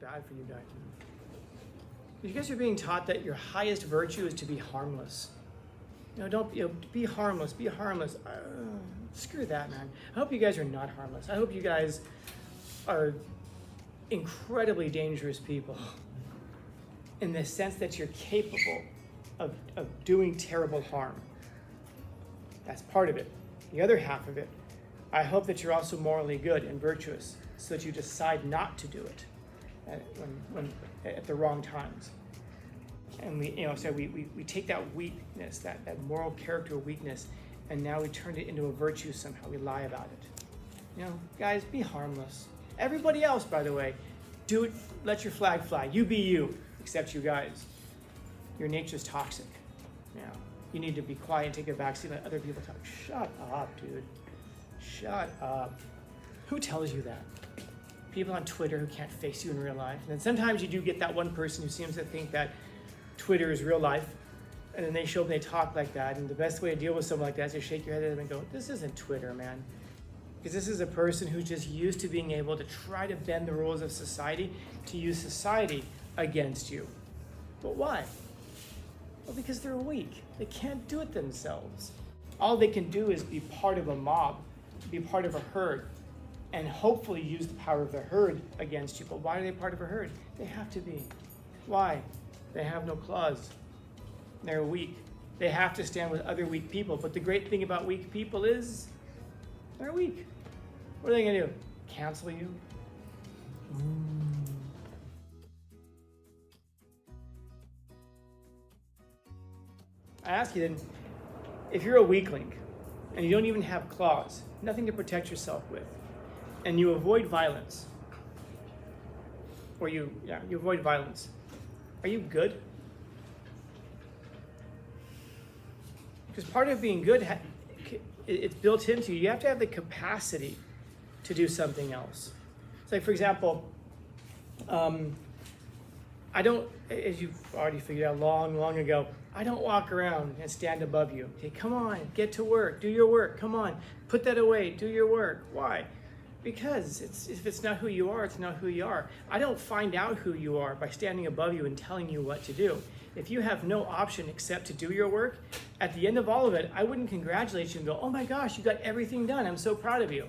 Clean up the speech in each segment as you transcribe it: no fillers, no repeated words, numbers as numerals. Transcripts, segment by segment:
bad for you guys. You guys are being taught that your highest virtue is to be harmless. Don't be harmless. Be harmless. Screw that, man. I hope you guys are not harmless. I hope you guys are incredibly dangerous people in the sense that you're capable of doing terrible harm. That's part of it. The other half of it, I hope that you're also morally good and virtuous so that you decide not to do it at the wrong times. And we take that weakness, that moral character weakness, and now we turn it into a virtue somehow. We lie about it. Guys, be harmless. Everybody else, by the way, do it. Let your flag fly. You be you, except you guys. Your nature's toxic. You need to be quiet and take a backseat and let other people talk. Shut up, dude. Shut up. Who tells you that? People on Twitter who can't face you in real life. And then sometimes you do get that one person who seems to think that Twitter is real life, and then they show up and they talk like that. And the best way to deal with someone like that is to shake your head at them and go, this isn't Twitter, man. Because this is a person who's just used to being able to try to bend the rules of society to use society against you. But why? Well, because they're weak. They can't do it themselves. All they can do is be part of a mob, be part of a herd, and hopefully use the power of the herd against you. But why are they part of a herd? They have to be. Why? They have no claws. They're weak. They have to stand with other weak people. But the great thing about weak people is they're weak. What are they going to do? Cancel you? I ask you then, if you're a weakling and you don't even have claws, nothing to protect yourself with, and you avoid violence, or you avoid violence, are you good? Because part of being good, it's built into you. You have to have the capacity to do something else. It's like, for example, I don't, as you've already figured out long ago, I don't walk around and stand above you. Okay, come on, get to work, do your work, come on, put that away, do your work. Why? Because if it's not who you are, it's not who you are. I don't find out who you are by standing above you and telling you what to do. If you have no option except to do your work, at the end of all of it, I wouldn't congratulate you and go, oh my gosh, you got everything done, I'm so proud of you.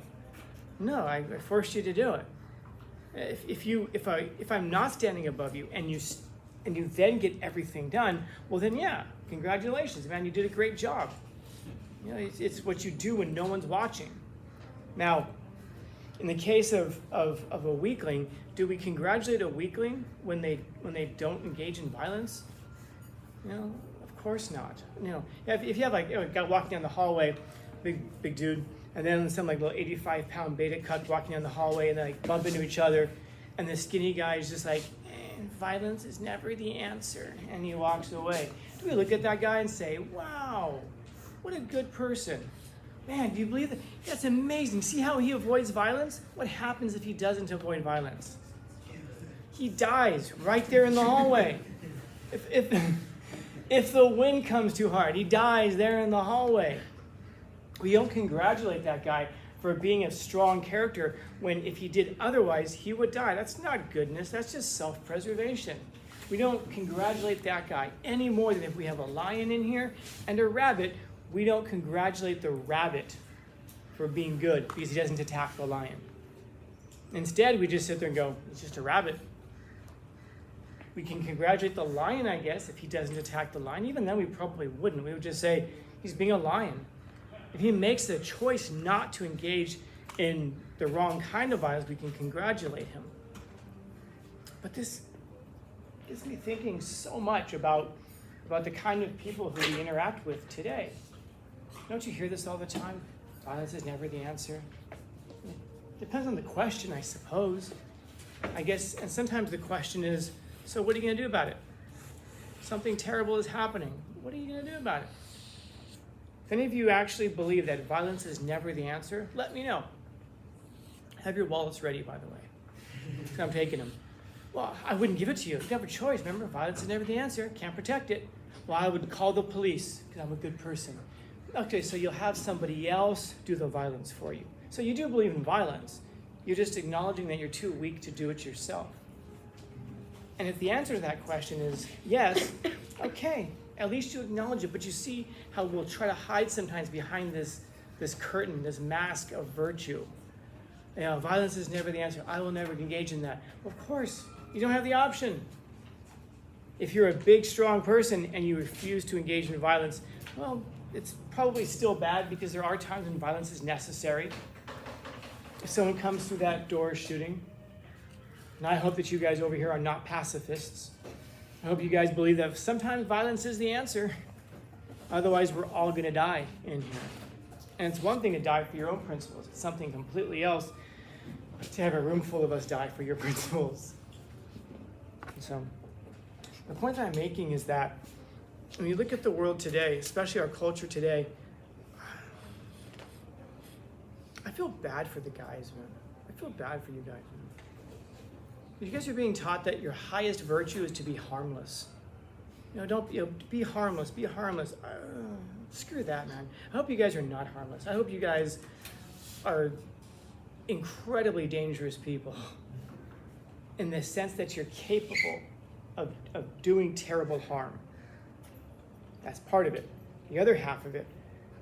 No, I forced you to do it. If I'm not standing above you and you then get everything done, well then yeah, congratulations, man, you did a great job. It's what you do when no one's watching. Now, in the case of a weakling, do we congratulate a weakling when they don't engage in violence? Of course not. If you have a guy walking down the hallway, big dude, and then some little 85-pound beta cuck walking down the hallway, and they bump into each other, and the skinny guy is just like, violence is never the answer, and he walks away. Do we look at that guy and say, wow, what a good person? Man, do you believe that? That's amazing. See how he avoids violence? What happens if he doesn't avoid violence? He dies right there in the hallway. If the wind comes too hard, he dies there in the hallway. We don't congratulate that guy for being a strong character when if he did otherwise, he would die. That's not goodness. That's just self-preservation. We don't congratulate that guy any more than if we have a lion in here and a rabbit. We don't congratulate the rabbit for being good because he doesn't attack the lion. Instead, we just sit there and go, it's just a rabbit. We can congratulate the lion, I guess, if he doesn't attack the lion. Even then, we probably wouldn't. We would just say, he's being a lion. If he makes the choice not to engage in the wrong kind of violence, we can congratulate him. But this gets me thinking so much about the kind of people who we interact with today. Don't you hear this all the time? Violence is never the answer. It depends on the question, I suppose. I guess, and sometimes the question is, so what are you going to do about it? Something terrible is happening. What are you going to do about it? If any of you actually believe that violence is never the answer, let me know. Have your wallets ready, by the way. I'm taking them. Well, I wouldn't give it to you. You have a choice. Remember, violence is never the answer. Can't protect it. Well, I would call the police because I'm a good person. Okay, so you'll have somebody else do the violence for you. So you do believe in violence. You're just acknowledging that you're too weak to do it yourself. And if the answer to that question is yes, okay, at least you acknowledge it. But you see how we'll try to hide sometimes behind this curtain, this mask of virtue. You know, violence is never the answer. I will never engage in that. Of course, you don't have the option. If you're a big, strong person and you refuse to engage in violence, well, it's probably still bad because there are times when violence is necessary. If someone comes through that door shooting, and I hope that you guys over here are not pacifists. I hope you guys believe that sometimes violence is the answer. Otherwise, we're all going to die in here. And it's one thing to die for your own principles. It's something completely else to have a room full of us die for your principles. So the point that I'm making is that when you look at the world today, especially our culture today, I feel bad for the guys, man. I feel bad for you guys, man. You guys are being taught that your highest virtue is to be harmless. Be harmless, be harmless. Screw that, man. I hope you guys are not harmless. I hope you guys are incredibly dangerous people in the sense that you're capable of doing terrible harm. That's part of it. The other half of it,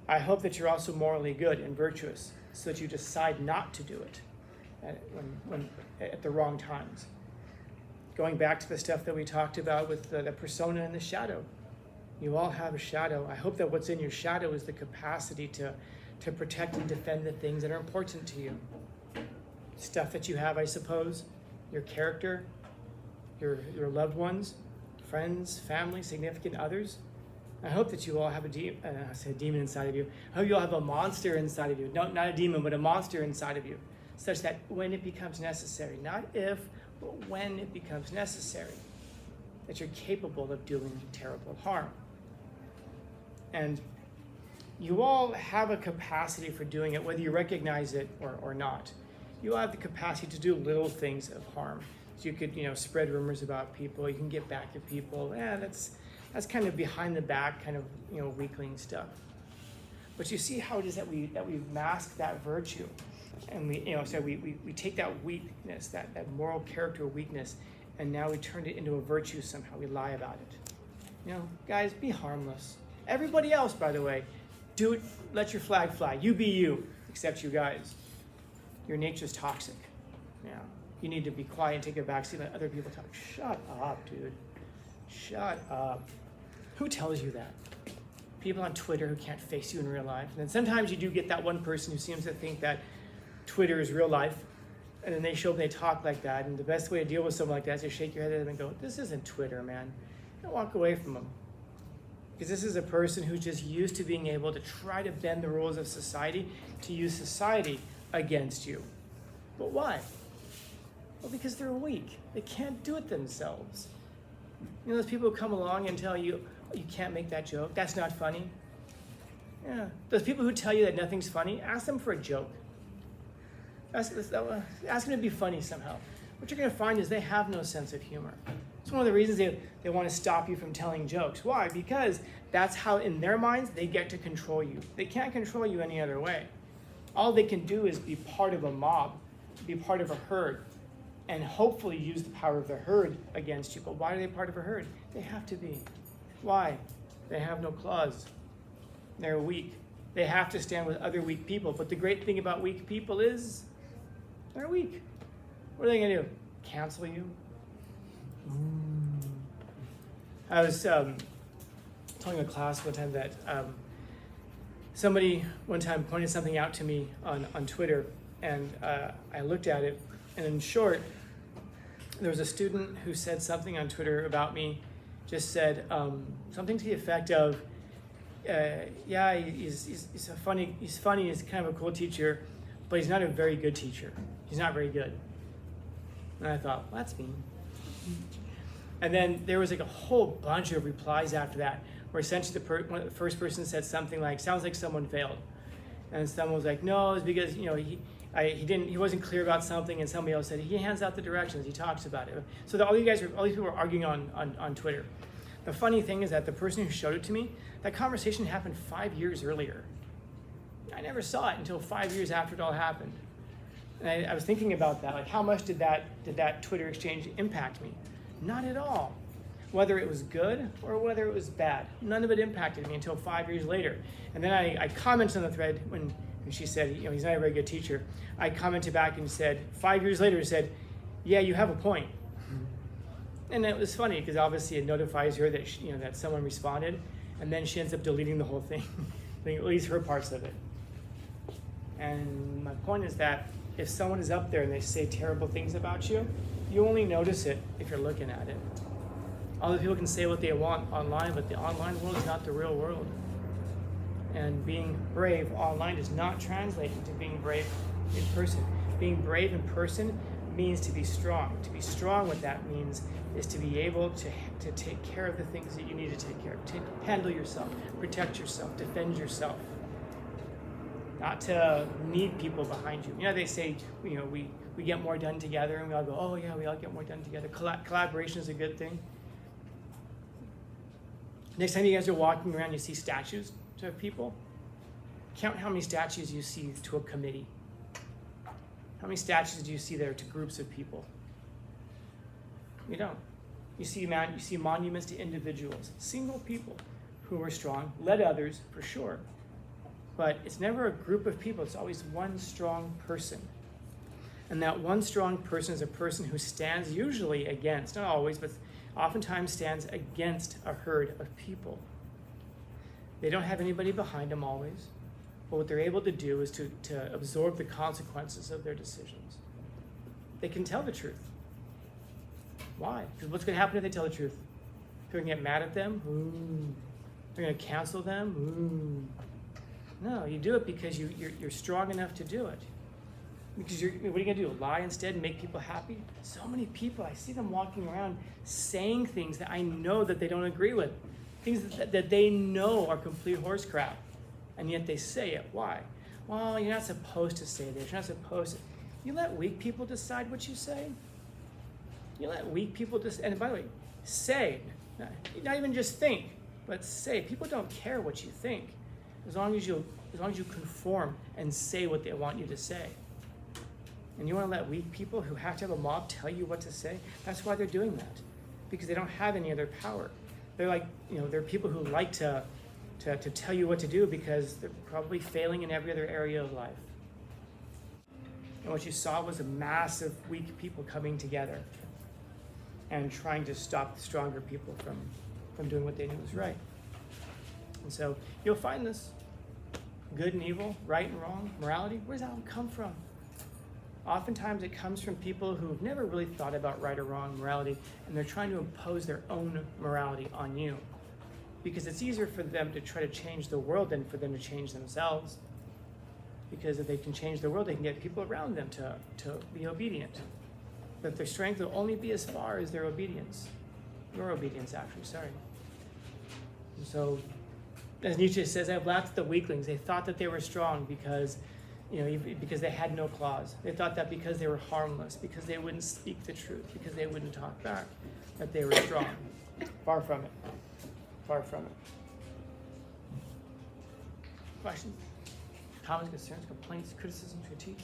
I hope that you're also morally good and virtuous so that you decide not to do it at the wrong times. Going back to the stuff that we talked about with the persona and the shadow. You all have a shadow. I hope that what's in your shadow is the capacity to protect and defend the things that are important to you. Stuff that you have, I suppose, your character, your loved ones, friends, family, significant others. I hope that you all have a demon inside of you. I hope you all have a monster inside of you. No, not a demon, but a monster inside of you, such that when it becomes necessary, not if, but when it becomes necessary, that you're capable of doing terrible harm. And you all have a capacity for doing it, whether you recognize it or not. You all have the capacity to do little things of harm. So you could, spread rumors about people. You can get back at people. That's kind of behind the back, kind of, weakling stuff. But you see how it is that we mask that virtue, and we take that weakness, that moral character weakness, and now we turn it into a virtue somehow. We lie about it. Guys, be harmless. Everybody else, by the way, do it. Let your flag fly. You be you, except you guys. Your nature's toxic. You need to be quiet and take a backseat and let other people talk. Shut up, dude. Shut up. Who tells you that? People on Twitter who can't face you in real life. And then sometimes you do get that one person who seems to think that Twitter is real life. And then they show up and they talk like that. And the best way to deal with someone like that is to shake your head at them and go, this isn't Twitter, man. Don't walk away from them. Because this is a person who's just used to being able to try to bend the rules of society to use society against you. But why? Well, because they're weak. They can't do it themselves. Those people who come along and tell you, you can't make that joke, that's not funny. Yeah. Those people who tell you that nothing's funny, ask them for a joke. Ask them to be funny somehow. What you're going to find is they have no sense of humor. It's one of the reasons they want to stop you from telling jokes. Why? Because that's how, in their minds, they get to control you. They can't control you any other way. All they can do is be part of a mob, be part of a herd, and hopefully use the power of the herd against you. But why are they part of a herd? They have to be. Why? They have no claws. They're weak. They have to stand with other weak people. But the great thing about weak people is they're weak. What are they going to do? Cancel you? I was telling a class one time that somebody one time pointed something out to me on Twitter, and I looked at it, and in short, there was a student who said something on Twitter about me, just said something to the effect of, he's funny, he's kind of a cool teacher, but he's not a very good teacher. He's not very good. And I thought, well, that's mean. And then there was like a whole bunch of replies after that, where essentially the first person said something like, sounds like someone failed. And someone was like, no, it's because, he wasn't clear about something, and somebody else said, he hands out the directions, he talks about it. So all these people were arguing on Twitter. The funny thing is that the person who showed it to me, that conversation happened 5 years earlier. I never saw it until 5 years after it all happened. And I was thinking about that, like how much did that Twitter exchange impact me? Not at all. Whether it was good or whether it was bad, none of it impacted me until 5 years later. And then I commented on the thread when she said, he's not a very good teacher. I commented back and said, 5 years later, said, yeah, you have a point. And it was funny because obviously it notifies her that that someone responded, and then she ends up deleting the whole thing, at least her parts of it. And my point is that if someone is up there and they say terrible things about you, you only notice it if you're looking at it. Other people can say what they want online, but the online world is not the real world. And being brave online does not translate into being brave in person. Being brave in person means to be strong. To be strong, what that means is to be able to take care of the things that you need to take care of. To handle yourself, protect yourself, defend yourself. Not to need people behind you. They say, we get more done together, and we all go, oh yeah, we all get more done together. Collaboration is a good thing. Next time you guys are walking around, you see statues to people. Count how many statues you see to a committee. How many statues do you see there to groups of people? You don't. You see monuments to individuals, single people who were strong, led others for sure. But it's never a group of people, it's always one strong person. And that one strong person is a person who stands usually against, not always, but oftentimes stands against a herd of people. They don't have anybody behind them always, but what they're able to do is to absorb the consequences of their decisions. They can tell the truth. Why? Because what's going to happen if they tell the truth? They're going to get mad at them? Ooh. They're going to cancel them? Ooh. No, you do it because you're strong enough to do it. Because what are you going to do? Lie instead and make people happy? So many people, I see them walking around saying things that I know that they don't agree with. Things that they know are complete horse crap. And yet they say it. Why? Well, you're not supposed to say this. You're not supposed to. You let weak people decide what you say? You let weak people decide. And by the way, say. Not even just think, but say. People don't care what you think. As long as you conform and say what they want you to say. And you want to let weak people who have to have a mob tell you what to say? That's why they're doing that. Because they don't have any other power. They're like, they're people who like to tell you what to do because they're probably failing in every other area of life. And what you saw was a mass of weak people coming together and trying to stop the stronger people from doing what they knew was right. And so you'll find this. Good and evil, right and wrong, morality, where does that all come from? Oftentimes it comes from people who've never really thought about right or wrong morality, and they're trying to impose their own morality on you. Because it's easier for them to try to change the world than for them to change themselves. Because if they can change the world, they can get people around them to be obedient. But their strength will only be as far as their obedience. Your obedience, actually, sorry. And so, as Nietzsche says, I've laughed at the weaklings. They thought that they were strong because they had no claws. They thought that because they were harmless, because they wouldn't speak the truth, because they wouldn't talk back, that they were strong. Far from it. Far from it. Questions? Comments, concerns, complaints, criticisms, critiques?